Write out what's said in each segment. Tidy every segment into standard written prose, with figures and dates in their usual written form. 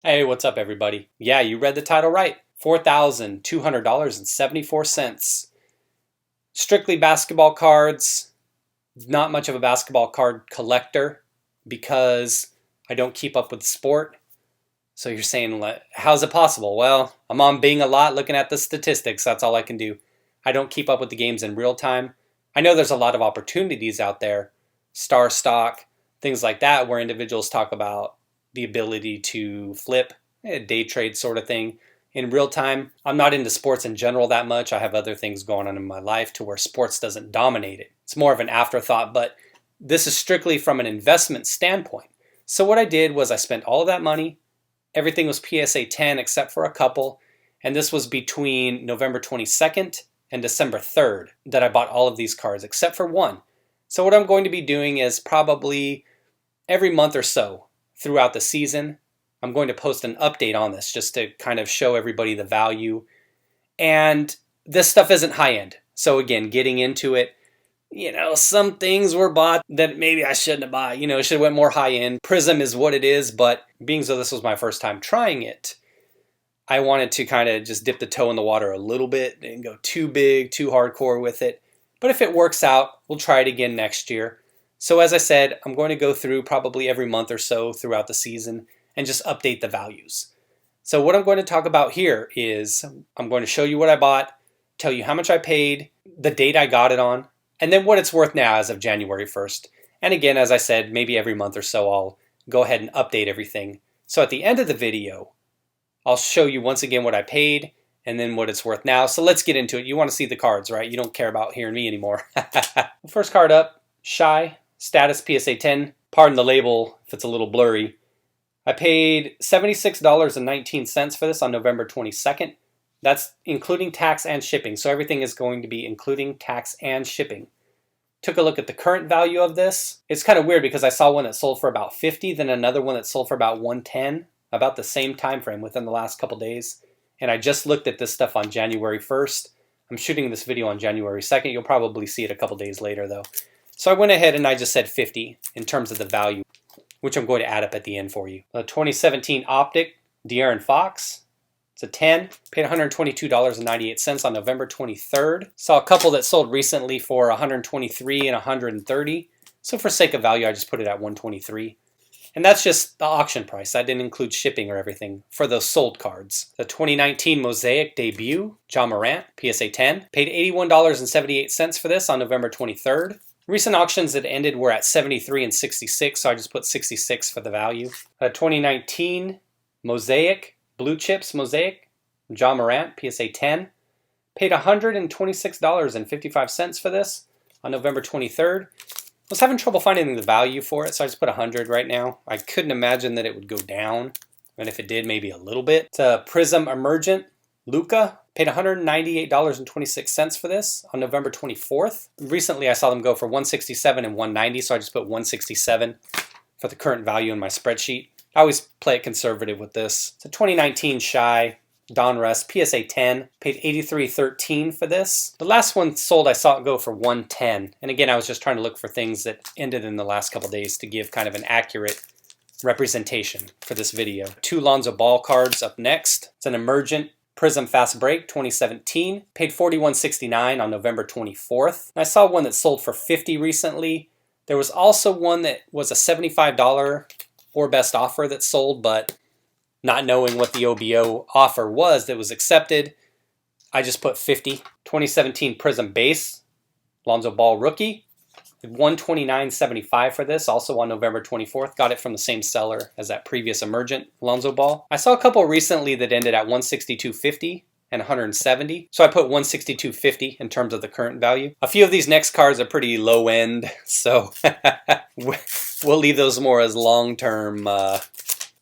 Hey, what's up, everybody? Yeah, you read the title right. $4,200.74. Strictly basketball cards. Not much of a basketball card collector because I don't keep up with the sport. So you're saying, how's it possible? Well, I'm on Bing a lot looking at the statistics. That's all I can do. I don't keep up with the games in real time. I know there's a lot of opportunities out there, star stock, things like that, where individuals talk about the ability to flip, day trade sort of thing in real time. I'm not into sports in general that much. I have other things going on in my life to where sports doesn't dominate it. It's more of an afterthought, but this is strictly from an investment standpoint. So what I did was I spent all of that money. Everything was PSA 10 except for a couple, and this was between November 22nd and December 3rd that I bought all of these cards except for one. So what I'm going to be doing is probably every month or so throughout the season, I'm going to post an update on this just to kind of show everybody the value. And this stuff isn't high end. So again, getting into it, some things were bought that maybe I shouldn't have bought. It should have went more high end. Prism is what it is, but being so this was my first time trying it, I wanted to kind of just dip the toe in the water a little bit and go too big, too hardcore with it. But if it works out, we'll try it again next year. So as I said, I'm going to go through probably every month or so throughout the season and just update the values. So what I'm going to talk about here is I'm going to show you what I bought, tell you how much I paid, the date I got it on, and then what it's worth now as of January 1st. And again, as I said, maybe every month or so I'll go ahead and update everything. So at the end of the video, I'll show you once again what I paid and then what it's worth now. So let's get into it. You want to see the cards, right? You don't care about hearing me anymore. First card up, Shai, status PSA 10. Pardon the label if it's a little blurry. I paid $76.19 for this on November 22nd. That's including tax and shipping. So everything is going to be including tax and shipping. Took a look at the current value of this. It's kind of weird because I saw one that sold for about $50, then another one that sold for about $110, about the same time frame within the last couple days. And I just looked at this stuff on January 1st. I'm shooting this video on January 2nd. You'll probably see it a couple days later though. So I went ahead and I just said 50 in terms of the value, which I'm going to add up at the end for you. The 2017 Optic De'Aaron Fox. It's a 10. Paid $122.98 on November 23rd. Saw a couple that sold recently for $123 and $130. So for sake of value, I just put it at $123. And that's just the auction price. That didn't include shipping or everything for those sold cards. The 2019 Mosaic Debut, Ja Morant, PSA 10. Paid $81.78 for this on November 23rd. Recent auctions that ended were at 73 and 66, so I just put 66 for the value. 2019 Mosaic, Blue Chips Mosaic, Ja Morant, PSA 10. Paid $126.55 for this on November 23rd. Was having trouble finding the value for it, so I just put 100 right now. I couldn't imagine that it would go down, and if it did, maybe a little bit. It's a Prism Emergent Luka. Paid $198.26 for this on November 24th. Recently, I saw them go for $167 and $190, so I just put $167 for the current value in my spreadsheet. I always play it conservative with this. It's a 2019 Shai Donruss PSA 10. Paid $83.13 for this. The last one sold, I saw it go for $110. And again, I was just trying to look for things that ended in the last couple days to give kind of an accurate representation for this video. Two Lonzo Ball cards up next. It's an Emergent Prism Fast Break 2017. Paid $41.69 on November 24th. And I saw one that sold for $50 recently. There was also one that was a $75 or best offer that sold, but not knowing what the OBO offer was that was accepted, I just put 50. 2017 Prism Base, Lonzo Ball Rookie. $129.75 for this, also on November 24th. Got it from the same seller as that previous Emergent Lonzo Ball. I saw a couple recently that ended at $162.50 and $170. So I put $162.50 in terms of the current value. A few of these next cards are pretty low end, so we'll leave those more as long-term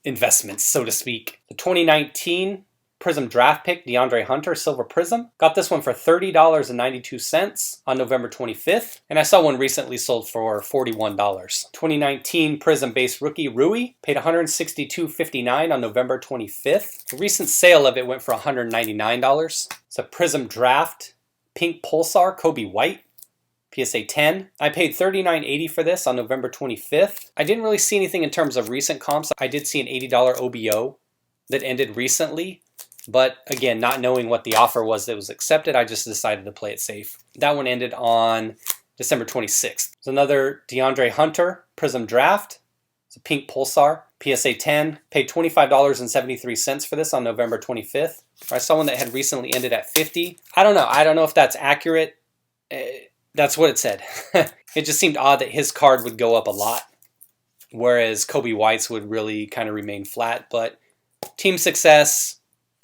investments, so to speak. The 2019 Prism Draft Pick DeAndre Hunter Silver Prism. Got this one for $30.92 on November 25th. And I saw one recently sold for $41. 2019 Prism Base Rookie Rui. Paid $162.59 on November 25th. The recent sale of it went for $199. It's a Prism Draft Pink Pulsar Kobe White. PSA 10. I paid $39.80 for this on November 25th. I didn't really see anything in terms of recent comps. I did see an $80 OBO that ended recently. But again, not knowing what the offer was that was accepted, I just decided to play it safe. That one ended on December 26th. It's another DeAndre Hunter Prism Draft. It's a pink Pulsar, PSA 10. Paid $25.73 for this on November 25th. I saw one that had recently ended at 50. I don't know. I don't know if that's accurate. That's what it said. It just seemed odd that his card would go up a lot, whereas Kobe White's would really kind of remain flat. But team success,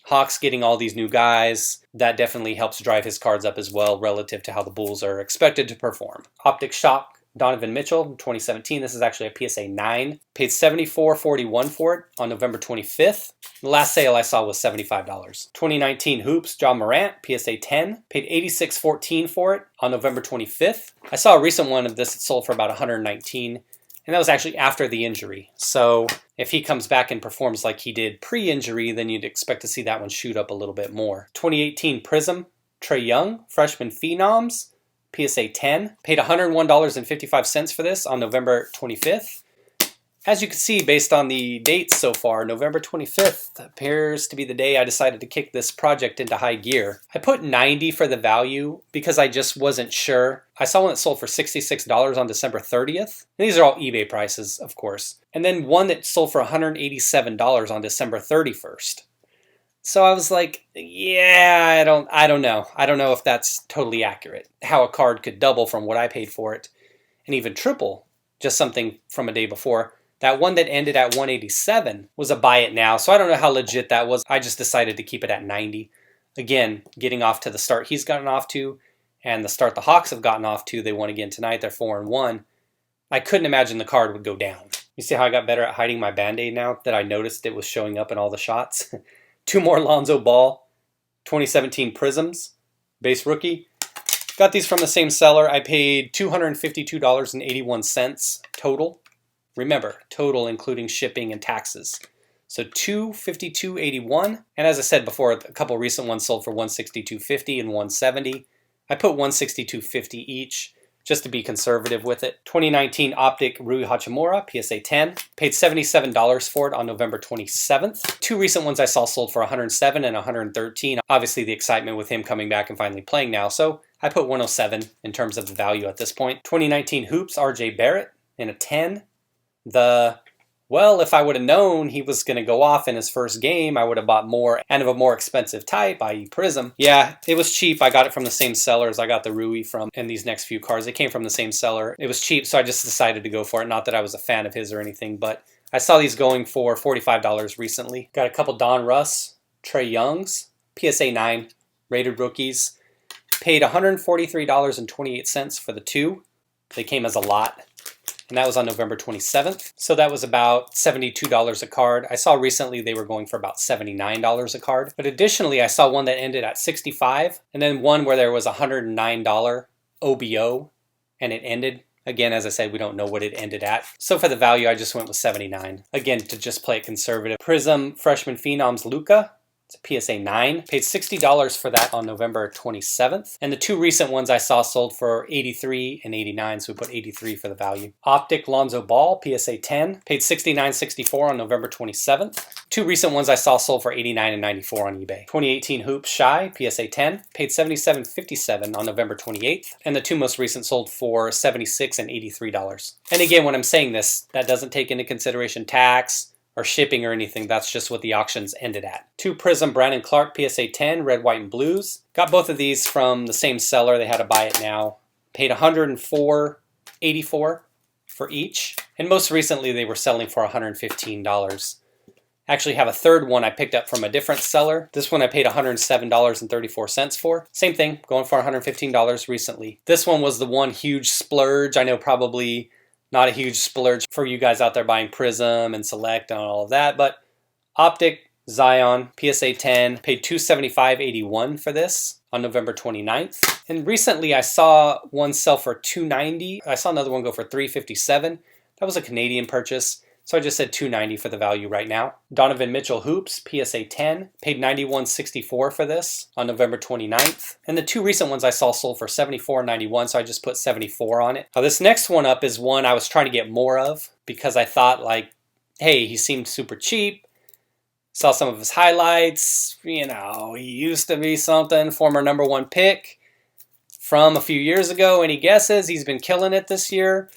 Hawks getting all these new guys, that definitely helps drive his cards up as well relative to how the Bulls are expected to perform. Optic Shock Donovan Mitchell, 2017. This is actually a PSA 9. Paid $74.41 for it on November 25th. The last sale I saw was $75. 2019 Hoops Ja Morant, PSA 10. Paid $86.14 for it on November 25th. I saw a recent one of this that sold for about $119, and that was actually after the injury. So if he comes back and performs like he did pre-injury, then you'd expect to see that one shoot up a little bit more. 2018 Prism Trae Young, Freshman Phenoms, PSA 10. Paid $101.55 for this on November 25th. As you can see, based on the dates so far, November 25th appears to be the day I decided to kick this project into high gear. I put 90 for the value because I just wasn't sure. I saw one that sold for $66 on December 30th. And these are all eBay prices, of course. And then one that sold for $187 on December 31st. So I was like, yeah, I don't know. I don't know if that's totally accurate. How a card could double from what I paid for it and even triple just something from a day before. That one that ended at 187 was a buy it now. So I don't know how legit that was. I just decided to keep it at 90. Again, getting off to the start he's gotten off to and the start the Hawks have gotten off to. They won again tonight. They're 4-1. I couldn't imagine the card would go down. You see how I got better at hiding my Band-Aid now that I noticed it was showing up in all the shots? 2 more Lonzo Ball 2017 Prisms, base rookie. Got these from the same seller. I paid $252.81 total. Remember, total including shipping and taxes. So $252.81. And as I said before, a couple recent ones sold for $162.50 and $170. I put $162.50 each, just to be conservative with it. 2019 Optic Rui Hachimura, PSA 10. Paid $77 for it on November 27th. 2 recent ones I saw sold for $107 and $113. Obviously the excitement with him coming back and finally playing now. So I put $107 in terms of the value at this point. 2019 Hoops RJ Barrett in a 10. Well, if I would have known he was going to go off in his first game, I would have bought more and of a more expensive type, i.e. Prism. Yeah, it was cheap. I got it from the same seller as I got the Rui from and these next few cards. They came from the same seller. It was cheap, so I just decided to go for it. Not that I was a fan of his or anything, but I saw these going for $45 recently. Got a couple Don Russ, Trae Youngs, PSA 9, rated rookies. Paid $143.28 for the 2. They came as a lot. And that was on November 27th. So that was about $72 a card. I saw recently they were going for about $79 a card. But additionally, I saw one that ended at $65, and then one where there was a $109 OBO, and it ended. Again, as I said, we don't know what it ended at. So for the value, I just went with $79. Again, to just play it conservative. Prism Freshman Phenoms Luka. It's a PSA 9. Paid $60 for that on November 27th. And the 2 recent ones I saw sold for $83 and $89, so we put $83 for the value. Optic Lonzo Ball, PSA 10. Paid $69.64 on November 27th. 2 recent ones I saw sold for $89 and $94 on eBay. 2018 Hoops Shai, PSA 10. Paid $77.57 on November 28th. And the 2 most recent sold for $76 and $83. And again, when I'm saying this, that doesn't take into consideration tax, or shipping or anything. That's just what the auctions ended at. 2 Prism Brandon Clark PSA 10, red, white, and blues. Got both of these from the same seller. They had to buy it now. Paid $104.84 for each. And most recently they were selling for $115. Actually have a third one I picked up from a different seller. This one I paid $107.34 for. Same thing, going for $115 recently. This one was the one huge splurge. I know probably not a huge splurge for you guys out there buying Prism and Select and all of that, but Optic Zion, PSA 10, paid $275.81 for this on November 29th. And recently I saw one sell for $290. I saw another one go for $357. That was a Canadian purchase, so I just said $290 for the value right now. Donovan Mitchell Hoops, PSA 10, paid $91.64 for this on November 29th. And the 2 recent ones I saw sold for $74.91, so I just put $74 on it. Now this next one up is one I was trying to get more of because I thought like, hey, he seemed super cheap. Saw some of his highlights. You know, he used to be something, former #1 pick from a few years ago. Any guesses? He's been killing it this year.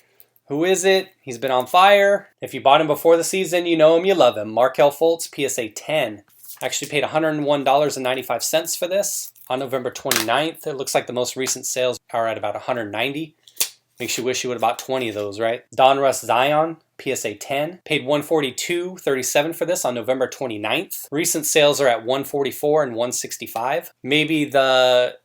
Who is it? He's been on fire. If you bought him before the season, you know him, you love him. Markelle Fultz, PSA 10. Actually paid $101.95 for this on November 29th. It looks like the most recent sales are at about $190. Makes you wish you would have bought 20 of those, right? Donruss Zion, PSA 10. Paid $142.37 for this on November 29th. Recent sales are at $144 and $165. Maybe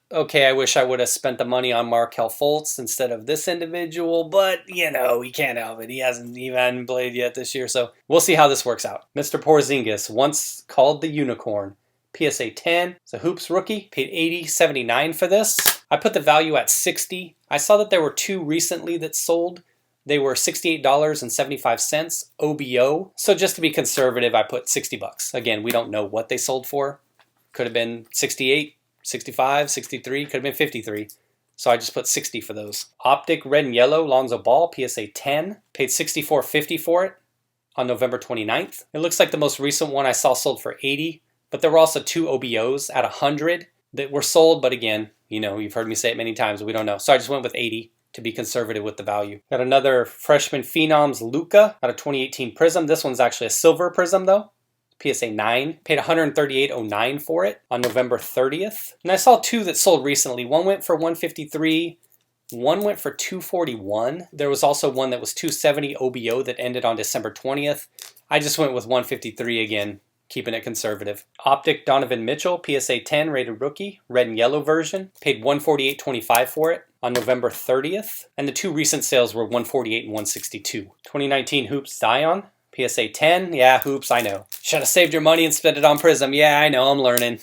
okay, I wish I would have spent the money on Markelle Fultz instead of this individual, but, you know, he can't help it. He hasn't even played yet this year, so we'll see how this works out. Mr. Porzingis, once called the Unicorn. PSA 10. It's a Hoops rookie. Paid $80.79 for this. I put the value at $60. I saw that there were two recently that sold. They were $68.75 OBO. So just to be conservative, I put $60. Again, we don't know what they sold for. Could have been 68, 65, 63, could have been 53. So I just put 60 for those. Optic red and yellow Lonzo Ball, PSA 10. Paid $64.50 for it on November 29th. It looks like the most recent one I saw sold for 80. But there were also two OBOs at 100 that were sold. But again, you know, you've heard me say it many times. We don't know. So I just went with 80 to be conservative with the value. Got another freshman Phenoms Luka out of 2018 Prism. This one's actually a silver Prism though. PSA 9. Paid $138.09 for it on November 30th. And I saw two that sold recently. One went for $153. One went for $241. There was also one that was $270 OBO that ended on December 20th. I just went with $153 again, keeping it conservative. Optic Donovan Mitchell, PSA 10 rated rookie, red and yellow version. Paid $148.25 for it on November 30th. And the two recent sales were $148 and $162. 2019 Hoops Zion, PSA 10. Yeah, Hoops, I know. Should have saved your money and spent it on Prism. Yeah, I know, I'm learning.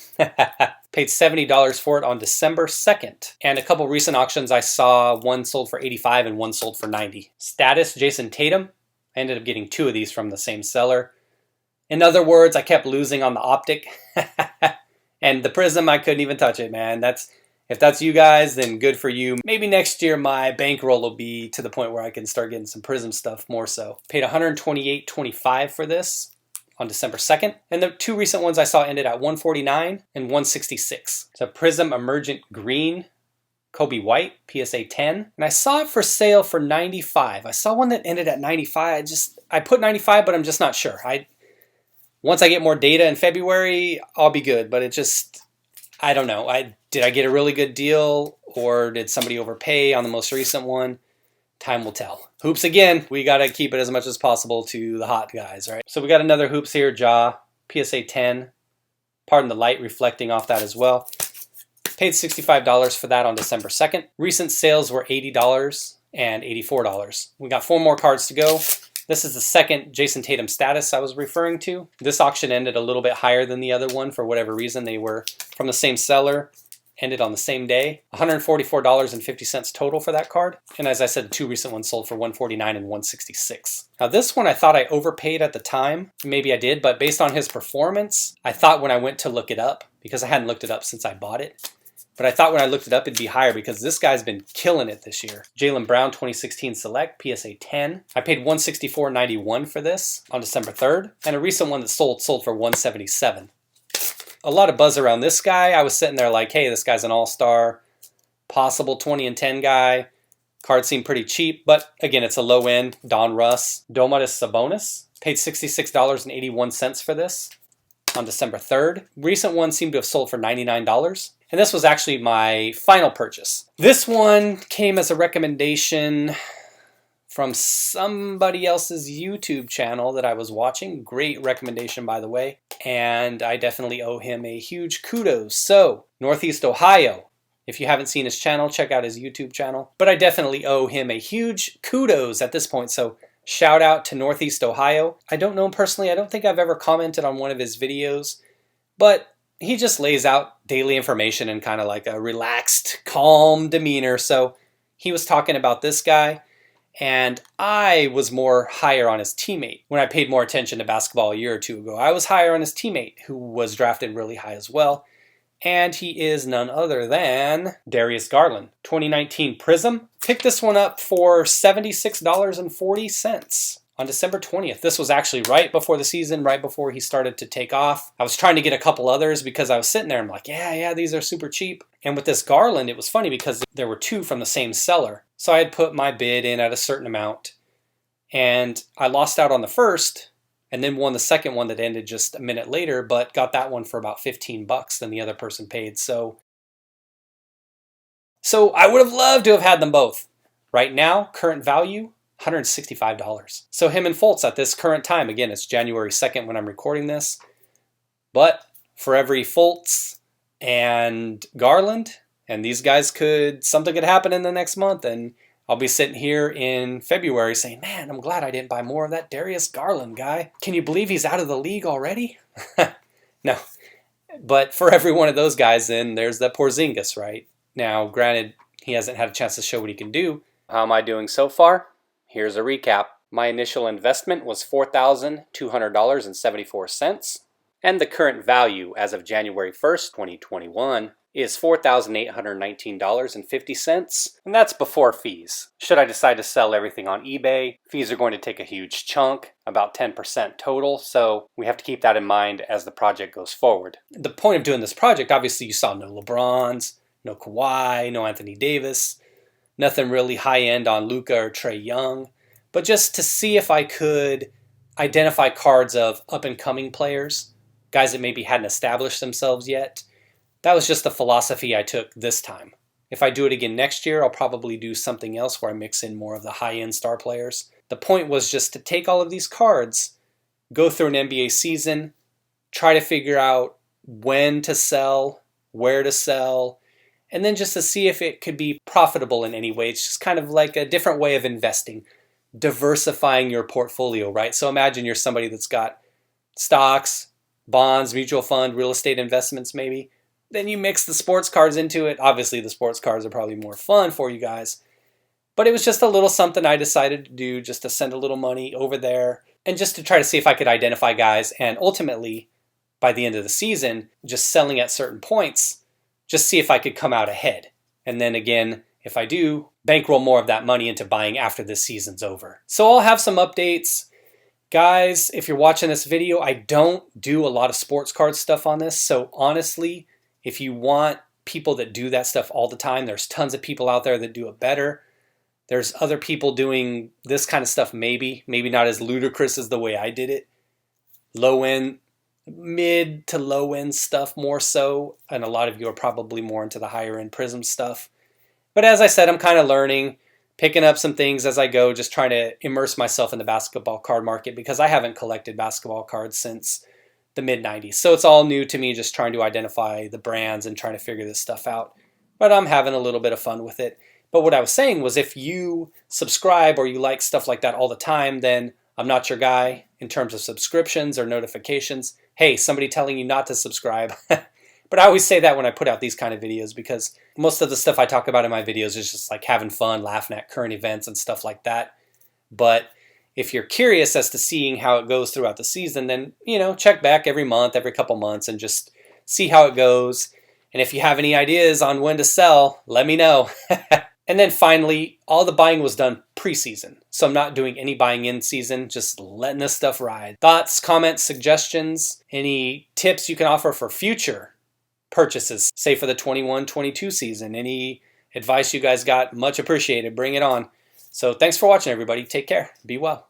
Paid $70 for it on December 2nd. And a couple recent auctions I saw, one sold for $85 and one sold for $90. Status Jason Tatum. I ended up getting two of these from the same seller. In other words, I kept losing on the Optic. And the Prism, I couldn't even touch it, man. If that's you guys, then good for you. Maybe next year my bankroll will be to the point where I can start getting some Prism stuff more so. Paid $128.25 for this on December 2nd. And the two recent ones I saw ended at $149 and $166. It's a Prism Emergent Green Kobe White, PSA 10. And I saw it for sale for $95. I saw one that ended at $95. I put $95, but I'm just not sure. Once I get more data in February, I'll be good. But I don't know. Did I get a really good deal or did somebody overpay on the most recent one? Time will tell. Hoops again, we got to keep it as much as possible to the hot guys, right? So we got another Hoops here, Ja, PSA 10. Pardon the light reflecting off that as well. Paid $65 for that on December 2nd. Recent sales were $80 and $84. We got 4 more cards to go. This is the second Jason Tatum status I was referring to. This auction ended a little bit higher than the other one for whatever reason. They were from the same seller, ended on the same day. $144.50 total for that card. And as I said, the two recent ones sold for $149 and $166. Now this one I thought I overpaid at the time. Maybe I did, but based on his performance, I thought when I went to look it up, because I hadn't looked it up since I bought it, but I thought when I looked it up, it'd be higher because this guy's been killing it this year. Jaylen Brown, 2016 Select, PSA 10. I paid $164.91 for this on December 3rd. And a recent one that sold for $177. A lot of buzz around this guy. I was sitting there like, hey, this guy's an all-star, possible 20 and 10 guy. Cards seem pretty cheap, but again, it's a low end. Donruss. Domantas Sabonis. Paid $66.81 for this on December 3rd. Recent ones seem to have sold for $99. And this was actually my final purchase. This one came as a recommendation from somebody else's YouTube channel that I was watching. Great recommendation, by the way. And I definitely owe him a huge kudos. So, Northeast Ohio. If you haven't seen his channel, check out his YouTube channel. But I definitely owe him a huge kudos at this point. So, shout out to Northeast Ohio. I don't know him personally. I don't think I've ever commented on one of his videos. But he just lays out daily information in kind of like a relaxed, calm demeanor. So he was talking about this guy, and I was more higher on his teammate. When I paid more attention to basketball a year or two ago, I was higher on his teammate, who was drafted really high as well. And he is none other than Darius Garland. 2019 Prism. Picked this one up for $76.40 on December 20th. This was actually right before the season, right before he started to take off. I was trying to get a couple others because I was sitting there. I'm like, yeah, these are super cheap. And with this Garland, it was funny because there were two from the same seller. So I had put my bid in at a certain amount. And I lost out on the first and then won the second one that ended just a minute later, but got that one for about $15 than the other person paid. So I would have loved to have had them both. Right now, current value, $165. So him and Fultz at this current time, again, it's January 2nd when I'm recording this. But for every Fultz and Garland, and these guys something could happen in the next month, and I'll be sitting here in February saying, man, I'm glad I didn't buy more of that Darius Garland guy. Can you believe he's out of the league already? No. But for every one of those guys, then there's the Porzingis, right? Now, granted, he hasn't had a chance to show what he can do. How am I doing so far? Here's a recap. My initial investment was $4,200.74, and the current value as of January 1st, 2021 is $4,819.50, and that's before fees. Should I decide to sell everything on eBay, fees are going to take a huge chunk, about 10% total, so we have to keep that in mind as the project goes forward. The point of doing this project, obviously you saw no LeBrons, no Kawhi, no Anthony Davis, nothing really high-end on Luka or Trae Young, but just to see if I could identify cards of up-and-coming players, guys that maybe hadn't established themselves yet. That was just the philosophy I took this time. If I do it again next year, I'll probably do something else where I mix in more of the high-end star players. The point was just to take all of these cards, go through an NBA season, try to figure out when to sell, where to sell, and then just to see if it could be profitable in any way. It's just kind of like a different way of investing, diversifying your portfolio, right? So imagine you're somebody that's got stocks, bonds, mutual fund, real estate investments maybe. Then you mix the sports cards into it. Obviously, the sports cards are probably more fun for you guys. But it was just a little something I decided to do just to send a little money over there and just to try to see if I could identify guys. And ultimately, by the end of the season, just selling at certain points, just see if I could come out ahead. And then again, if I do, bankroll more of that money into buying after this season's over. So I'll have some updates. Guys, if you're watching this video, I don't do a lot of sports card stuff on this. So honestly, if you want people that do that stuff all the time, there's tons of people out there that do it better. There's other people doing this kind of stuff maybe not as ludicrous as the way I did it. Low end, mid to low end stuff more so, and a lot of you are probably more into the higher end Prism stuff. But as I said, I'm kind of learning, picking up some things as I go, just trying to immerse myself in the basketball card market because I haven't collected basketball cards since the mid-90s. So it's all new to me, just trying to identify the brands and trying to figure this stuff out. But I'm having a little bit of fun with it. But what I was saying was if you subscribe or you like stuff like that all the time, then I'm not your guy in terms of subscriptions or notifications. Hey, somebody telling you not to subscribe. But I always say that when I put out these kind of videos because most of the stuff I talk about in my videos is just like having fun, laughing at current events and stuff like that. But if you're curious as to seeing how it goes throughout the season, then, check back every month, every couple months, and just see how it goes. And if you have any ideas on when to sell, let me know. And then finally, all the buying was done preseason. So I'm not doing any buying in season, just letting this stuff ride. Thoughts, comments, suggestions, any tips you can offer for future purchases, say for the 21-22 season. Any advice you guys got, much appreciated. Bring it on. So thanks for watching, everybody. Take care. Be well.